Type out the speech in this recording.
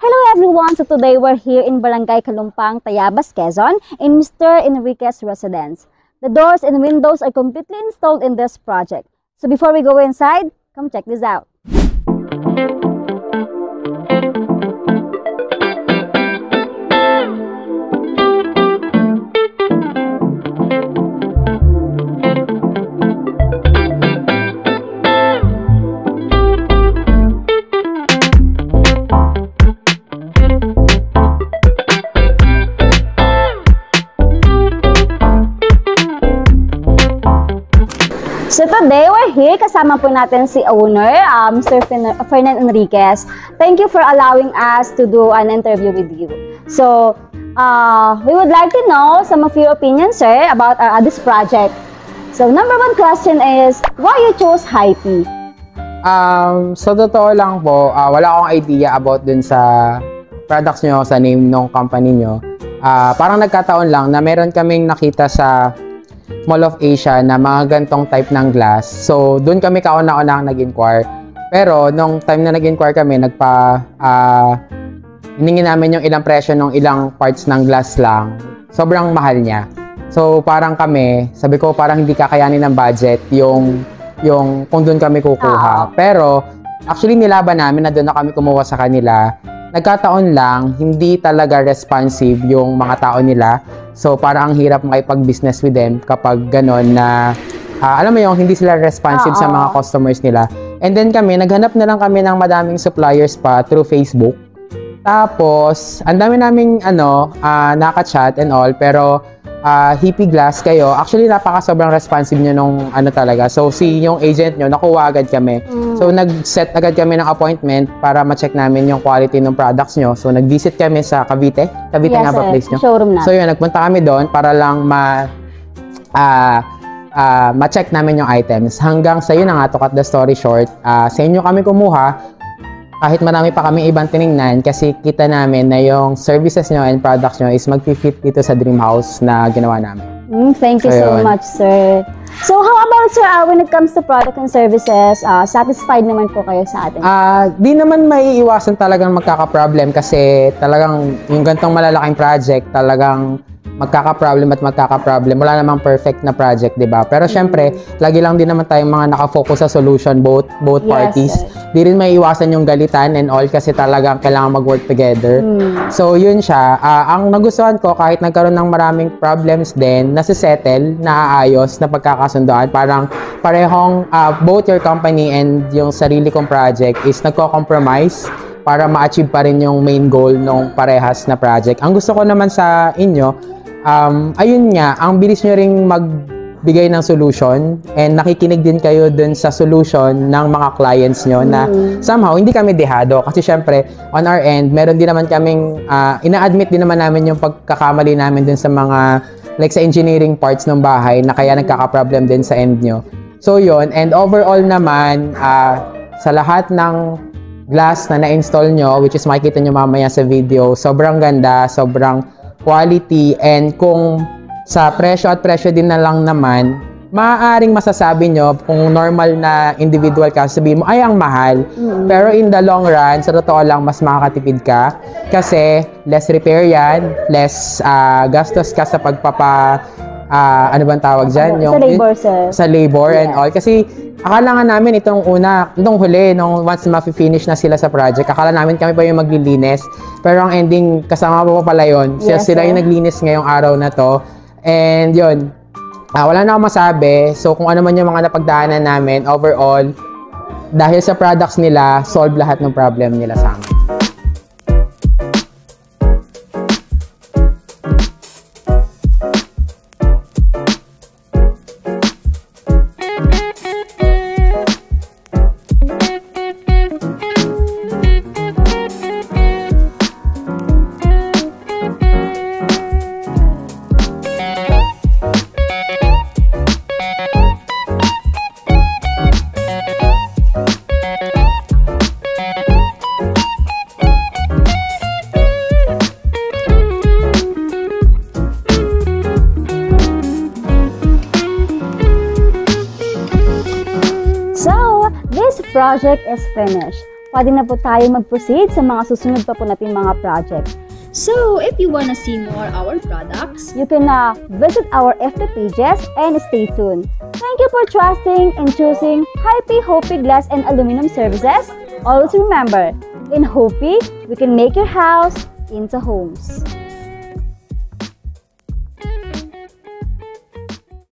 Hello everyone! So today we're here in Barangay Kalumpang, Tayabas, Quezon in Mr. Enriquez residence. The doors and windows are completely installed in this project. So before we go inside, come check this out. So today, we're here. Kasama po natin si owner, Mr. Fernand Enriquez. Thank you for allowing us to do an interview with you. So, we would like to know some of your opinions, sir, about this project. So, number one question is, why you chose Hypee? So totoo lang po, wala akong idea about dun sa products nyo, sa name ng company nyo. Parang nagkataon lang na meron kaming nakita sa Mall of Asia na mga gantong type ng glass. So, doon kami kauna-unang nag-inquire. Pero, nung time na nag-inquire kami, hiningi namin yung ilang presyo ng ilang parts ng glass lang. Sobrang mahal niya. So, parang kami, sabi ko, parang hindi kakayanin ng budget yung kung doon kami kukuha. Pero, actually, nilaban namin na doon na kami kumuha sa kanila. Nagkataon lang, hindi talaga responsive yung mga tao nila. So, parang ang hirap makipag-business with them kapag gano'n na, alam mo yung hindi sila responsive sa mga customers nila. And then kami, naghanap na lang kami ng madaming suppliers pa through Facebook. Tapos, ang dami naming, naka-chat and all, pero Hypee Glass kayo, actually sobrang responsive nyo nung talaga. So, yung agent nyo, nakuha agad kami. So, nag-set agad kami ng appointment para ma-check namin yung quality ng products nyo. So, nag-visit kami sa Cavite. Cavite nga ba place nyo? Showroom na. So, yun, nagpunta kami doon para lang ma-check namin yung items. Hanggang sa yun na nga, to cut the story short, sa inyo kami kumuha. Kahit marami pa kami ibang tiningnan kasi kita namin na yung services nyo and products nyo is mag-fit dito sa dream house na ginawa namin. Thank you so much, sir. So, how about, sir, when it comes to product and services, satisfied naman po kayo sa atin? Di naman maiiwasan talagang magkaka-problem kasi talagang yung gantong malalaking project talagang magkaka-problem. Wala namang perfect na project, di ba? Pero syempre, lagi lang din naman tayong mga nakafocus sa solution, both parties. Di rin may iwasan yung galitan and all kasi talagang kailangan mag-work together. So, yun siya. Ang nagustuhan ko, kahit nagkaroon ng maraming problems din, nasisettle, naaayos, na pagkakasundoan. Parang parehong both your company and yung sarili kong project is nagko-compromise para ma-achieve pa rin yung main goal ng parehas na project. Ang gusto ko naman sa inyo, ayun nga, ang bilis nyo ring magbigay ng solution and nakikinig din kayo dun sa solution ng mga clients nyo na somehow hindi kami dehado kasi syempre on our end, meron din naman kaming ina-admit din naman namin yung pagkakamali namin dun sa mga like sa engineering parts ng bahay na kaya nagkaka-problem din sa end nyo. So yun, and overall naman sa lahat ng glass na na-install nyo, which is makikita nyo mamaya sa video, sobrang ganda, sobrang quality, and kung sa presyo din na lang naman, maaaring masasabi nyo kung normal na individual ka, sabihin mo, ay ang mahal. Pero in the long run, sa totoo lang, mas makakatipid ka kasi less repair yan, less gastos ka sa ano bang tawag dyan? Sa labor, sir. Sa labor and all. Kasi akala nga namin itong huli, nung once ma-finish na sila sa project, akala namin kami pa yung maglilinis. Pero ang ending, kasama pa pala yun. Sila yung naglinis ngayong araw na to. And yun, wala na akong masabi. So kung ano man yung mga napagdaanan namin, overall, dahil sa products nila, solve lahat ng problem nila sa amin. Project is finished. pwede na po tayo mag-proceed sa mga susunod pa po natin mga project. So, if you wanna see more our products, You can visit our FB pages and stay tuned. Thank you for trusting and choosing Hype Hopi Glass and Aluminum Services. Always remember, in Hopi, we can make your house into homes.